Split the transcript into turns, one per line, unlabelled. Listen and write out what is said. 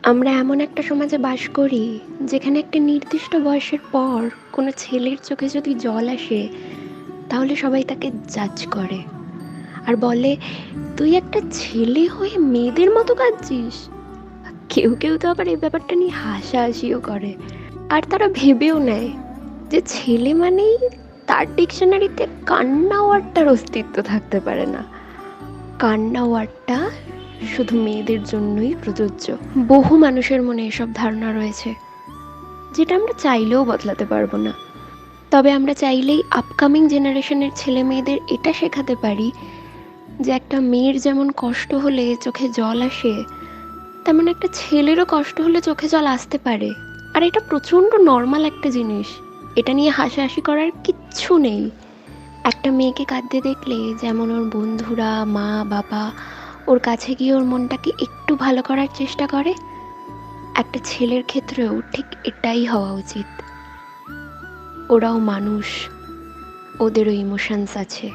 আমরা এমন একটা সমাজে বাস করি যেখানে একটা নির্দিষ্ট বয়সের পর কোনো ছেলের চোখে যদি জল আসে তাহলে সবাই তাকে জাজ করে আর বলে, তুই একটা ছেলে হয়ে মেয়েদের মতো কাঁদছিস। কেউ কেউ তো আবার এই ব্যাপারটা নিয়ে হাসাহাসিও করে। আর তারা ভেবেও নেয় যে ছেলে মানেই তার ডিকশনারিতে কান্না ওয়ার্ডটার অস্তিত্ব থাকতে পারে না। কান্না ওয়ার্ডটা শুধু মেয়েদের জন্যই প্রযোজ্য। বহু মানুষের মনে এসব ধারণা রয়েছে, যেটা আমরা চাইলেও বদলাতে পারবো না। তবে আমরা চাইলেই আপকামিং জেনারেশনের ছেলে মেয়েদের এটা শেখাতে পারি যে একটা মেয়ের যেমন কষ্ট হলে চোখে জল আসে, তেমন একটা ছেলেরও কষ্ট হলে চোখে জল আসতে পারে। আর এটা প্রচণ্ড নর্মাল একটা জিনিস, এটা নিয়ে হাসাহাসি করার কিচ্ছু নেই। একটা মেয়েকে কাঁদতে দেখলে যেমন ওর বন্ধুরা, মা, বাবা ওর কাছে গিয়ে ওর মনটাকে একটু ভালো করার চেষ্টা করে, একটা ছেলের ক্ষেত্রেও ঠিক এটাই হওয়া উচিত। ওরাও মানুষ, ওদেরও ইমোশনস আছে।